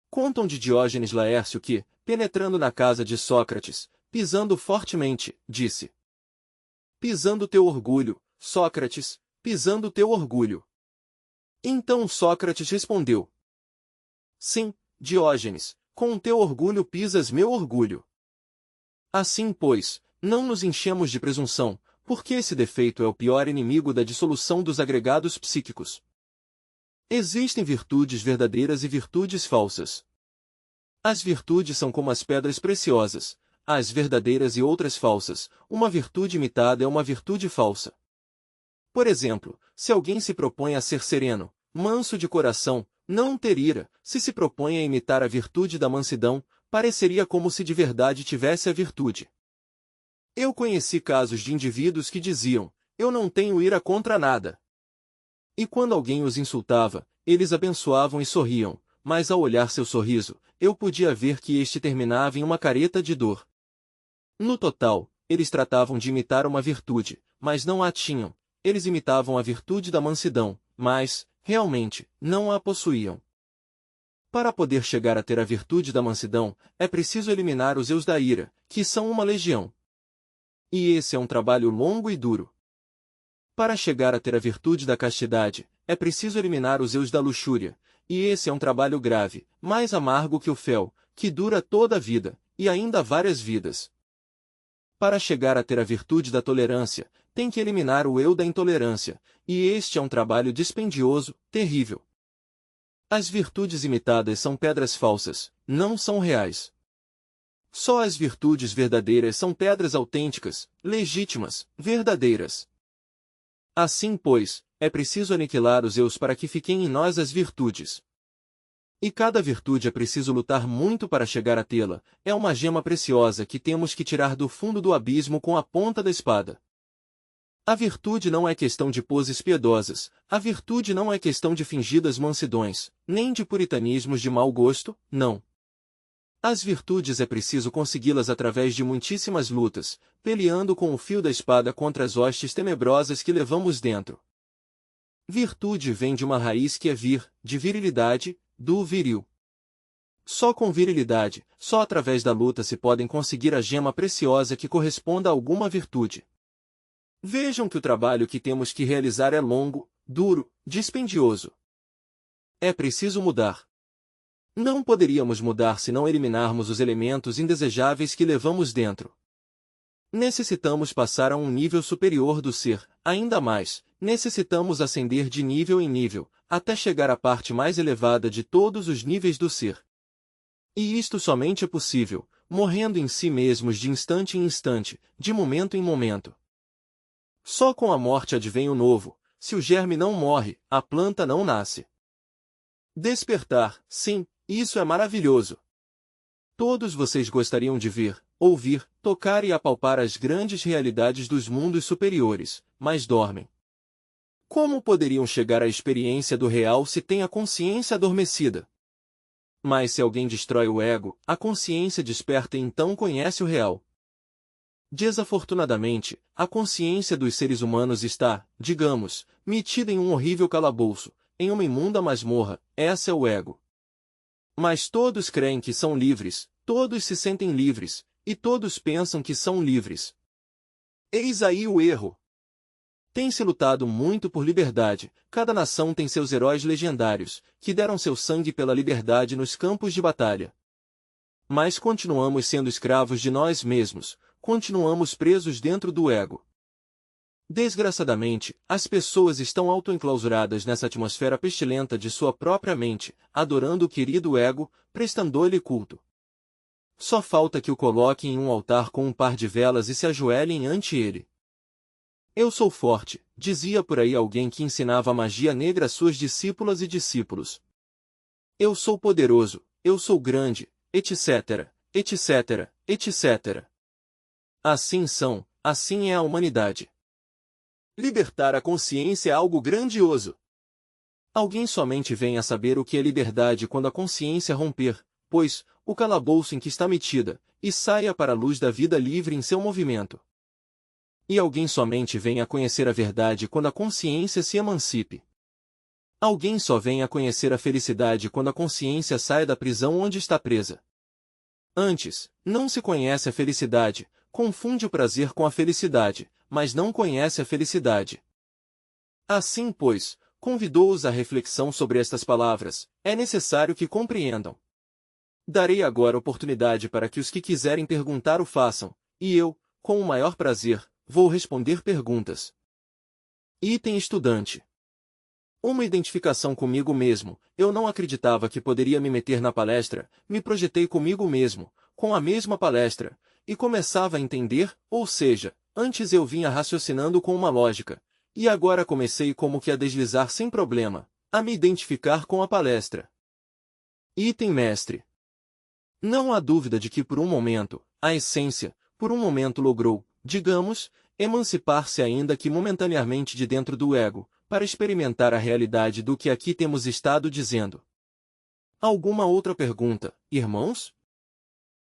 A: Contam de Diógenes Laércio que, penetrando na casa de Sócrates, pisando fortemente, disse: pisando teu orgulho, Sócrates, pisando teu orgulho. Então Sócrates respondeu: sim, Diógenes, com o teu orgulho pisas meu orgulho. Assim, pois, não nos enchemos de presunção, porque esse defeito é o pior inimigo da dissolução dos agregados psíquicos. Existem virtudes verdadeiras e virtudes falsas. As virtudes são como as pedras preciosas, as verdadeiras e outras falsas. Uma virtude imitada é uma virtude falsa. Por exemplo, se alguém se propõe a ser sereno, manso de coração, não ter ira, se propõe a imitar a virtude da mansidão, pareceria como se de verdade tivesse a virtude. Eu conheci casos de indivíduos que diziam: eu não tenho ira contra nada. E quando alguém os insultava, eles abençoavam e sorriam, mas ao olhar seu sorriso, eu podia ver que este terminava em uma careta de dor. No total, eles tratavam de imitar uma virtude, mas não a tinham. Eles imitavam a virtude da mansidão, mas, realmente, não a possuíam. Para poder chegar a ter a virtude da mansidão, é preciso eliminar os eus da ira, que são uma legião. E esse é um trabalho longo e duro. Para chegar a ter a virtude da castidade, é preciso eliminar os eus da luxúria, e esse é um trabalho grave, mais amargo que o fel, que dura toda a vida, e ainda várias vidas. Para chegar a ter a virtude da tolerância, tem que eliminar o eu da intolerância, e este é um trabalho dispendioso, terrível. As virtudes imitadas são pedras falsas, não são reais. Só as virtudes verdadeiras são pedras autênticas, legítimas, verdadeiras. Assim, pois, é preciso aniquilar os eus para que fiquem em nós as virtudes. E cada virtude é preciso lutar muito para chegar a tê-la, é uma gema preciosa que temos que tirar do fundo do abismo com a ponta da espada. A virtude não é questão de poses piedosas, a virtude não é questão de fingidas mansidões, nem de puritanismos de mau gosto, não. As virtudes é preciso consegui-las através de muitíssimas lutas, peleando com o fio da espada contra as hostes tenebrosas que levamos dentro. Virtude vem de uma raiz que é vir, de virilidade, do viril. Só com virilidade, só através da luta se podem conseguir a gema preciosa que corresponda a alguma virtude. Vejam que o trabalho que temos que realizar é longo, duro, dispendioso. É preciso mudar. Não poderíamos mudar se não eliminarmos os elementos indesejáveis que levamos dentro. Necessitamos passar a um nível superior do ser, ainda mais, necessitamos ascender de nível em nível, até chegar à parte mais elevada de todos os níveis do ser. E isto somente é possível, morrendo em si mesmos de instante em instante, de momento em momento. Só com a morte advém o novo, se o germe não morre, a planta não nasce. Despertar, sim, isso é maravilhoso. Todos vocês gostariam de ver, ouvir, tocar e apalpar as grandes realidades dos mundos superiores, mas dormem. Como poderiam chegar à experiência do real se têm a consciência adormecida? Mas se alguém destrói o ego, a consciência desperta e então conhece o real. Desafortunadamente, a consciência dos seres humanos está, digamos, metida em um horrível calabouço, em uma imunda masmorra, essa é o ego. Mas todos creem que são livres, todos se sentem livres, e todos pensam que são livres. Eis aí o erro. Tem-se lutado muito por liberdade, cada nação tem seus heróis legendários, que deram seu sangue pela liberdade nos campos de batalha. Mas continuamos sendo escravos de nós mesmos, continuamos presos dentro do ego. Desgraçadamente, as pessoas estão autoenclausuradas nessa atmosfera pestilenta de sua própria mente, adorando o querido ego, prestando-lhe culto. Só falta que o coloquem em um altar com um par de velas e se ajoelhem ante ele. Eu sou forte, dizia por aí alguém que ensinava a magia negra a suas discípulas e discípulos. Eu sou poderoso, eu sou grande, etc., etc., etc. Assim são, assim é a humanidade. Libertar a consciência é algo grandioso. Alguém somente vem a saber o que é liberdade quando a consciência romper, pois, o calabouço em que está metida, e saia para a luz da vida livre em seu movimento. E alguém somente vem a conhecer a verdade quando a consciência se emancipe. Alguém só vem a conhecer a felicidade quando a consciência sai da prisão onde está presa. Antes, não se conhece a felicidade, confunde o prazer com a felicidade, mas não conhece a felicidade. Assim, pois, convidou-os à reflexão sobre estas palavras, é necessário que compreendam. Darei agora oportunidade para que os que quiserem perguntar o façam, e eu, com o maior prazer, vou responder perguntas. Item estudante. Uma identificação comigo mesmo. Eu não acreditava que poderia me meter na palestra, me projetei comigo mesmo, com a mesma palestra, e começava a entender, ou seja, antes eu vinha raciocinando com uma lógica, e agora comecei como que a deslizar sem problema, a me identificar com a palestra. Item mestre. Não há dúvida de que por um momento, a essência, por um momento logrou, digamos, emancipar-se ainda que momentaneamente de dentro do ego, para experimentar a realidade do que aqui temos estado dizendo. Alguma outra pergunta, irmãos?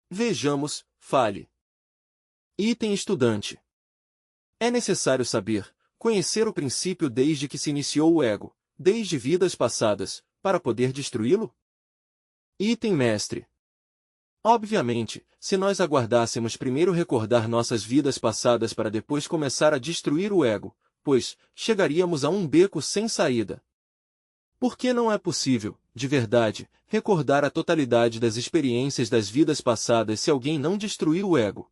A: Vejamos, fale. Item estudante. É necessário saber, conhecer o princípio desde que se iniciou o ego, desde vidas passadas, para poder destruí-lo? Item mestre. Obviamente, se nós aguardássemos primeiro recordar nossas vidas passadas para depois começar a destruir o ego, pois, chegaríamos a um beco sem saída. Porque não é possível, de verdade, recordar a totalidade das experiências das vidas passadas se alguém não destruir o ego.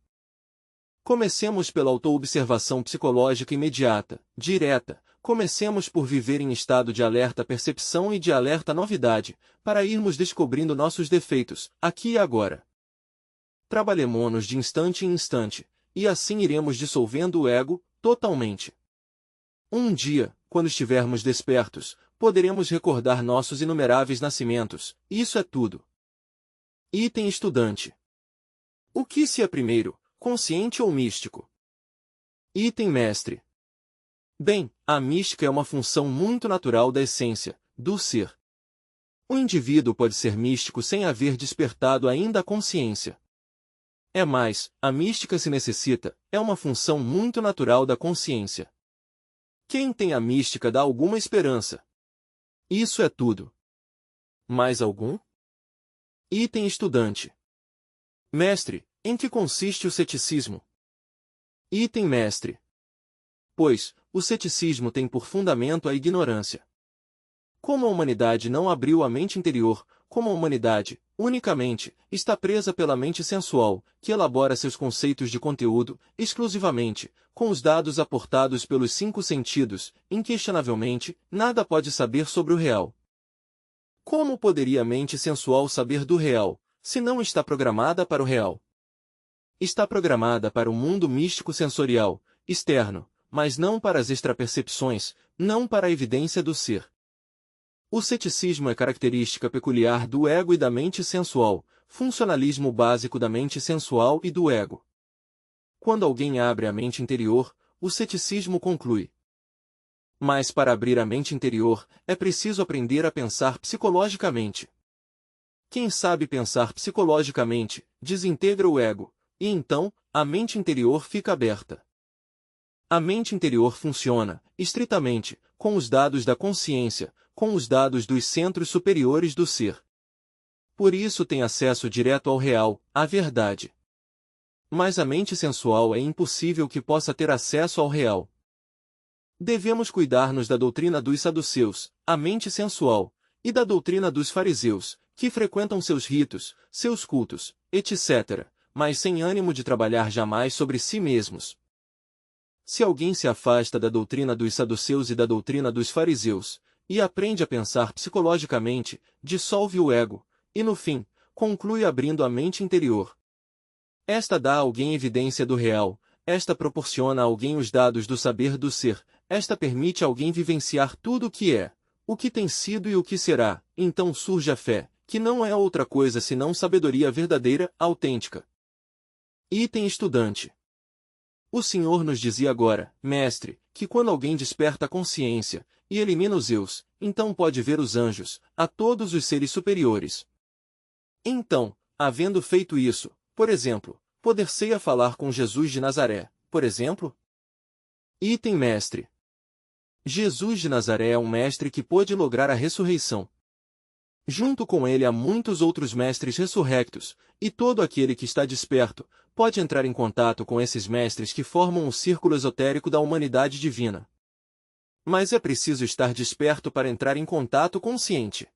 A: Comecemos pela autoobservação psicológica imediata, direta. Comecemos por viver em estado de alerta percepção e de alerta novidade, para irmos descobrindo nossos defeitos, aqui e agora. Trabalhemo-nos de instante em instante, e assim iremos dissolvendo o ego, totalmente. Um dia, quando estivermos despertos, poderemos recordar nossos inumeráveis nascimentos, isso é tudo. Item estudante. O que se é primeiro, consciente ou místico? Item mestre. Bem, a mística é uma função muito natural da essência, do ser. O indivíduo pode ser místico sem haver despertado ainda a consciência. É mais, a mística se necessita, é uma função muito natural da consciência. Quem tem a mística dá alguma esperança. Isso é tudo. Mais algum? Item estudante. Mestre, em que consiste o ceticismo? Item mestre. Pois, o ceticismo tem por fundamento a ignorância. Como a humanidade não abriu a mente interior, como a humanidade, unicamente, está presa pela mente sensual, que elabora seus conceitos de conteúdo, exclusivamente, com os dados aportados pelos 5 sentidos, inquestionavelmente, nada pode saber sobre o real. Como poderia a mente sensual saber do real, se não está programada para o real? Está programada para o mundo místico sensorial, externo, mas não para as extrapercepções, não para a evidência do ser. O ceticismo é característica peculiar do ego e da mente sensual, funcionalismo básico da mente sensual e do ego. Quando alguém abre a mente interior, o ceticismo conclui. Mas para abrir a mente interior, é preciso aprender a pensar psicologicamente. Quem sabe pensar psicologicamente, desintegra o ego, e então, a mente interior fica aberta. A mente interior funciona, estritamente, com os dados da consciência, com os dados dos centros superiores do ser. Por isso tem acesso direto ao real, à verdade. Mas a mente sensual é impossível que possa ter acesso ao real. Devemos cuidar-nos da doutrina dos saduceus, a mente sensual, e da doutrina dos fariseus, que frequentam seus ritos, seus cultos, etc., mas sem ânimo de trabalhar jamais sobre si mesmos. Se alguém se afasta da doutrina dos saduceus e da doutrina dos fariseus, e aprende a pensar psicologicamente, dissolve o ego, e no fim, conclui abrindo a mente interior. Esta dá a alguém evidência do real, esta proporciona a alguém os dados do saber do ser, esta permite a alguém vivenciar tudo o que é, o que tem sido e o que será, então surge a fé, que não é outra coisa senão sabedoria verdadeira, autêntica. Item estudante. O Senhor nos dizia agora, mestre, que quando alguém desperta a consciência e elimina os eus, então pode ver os anjos, a todos os seres superiores. Então, havendo feito isso, por exemplo, poder-se-ia falar com Jesus de Nazaré, por exemplo? Item mestre. Jesus de Nazaré é um mestre que pôde lograr a ressurreição. Junto com ele há muitos outros mestres ressurrectos, e todo aquele que está desperto pode entrar em contato com esses mestres que formam o círculo esotérico da humanidade divina. Mas é preciso estar desperto para entrar em contato consciente.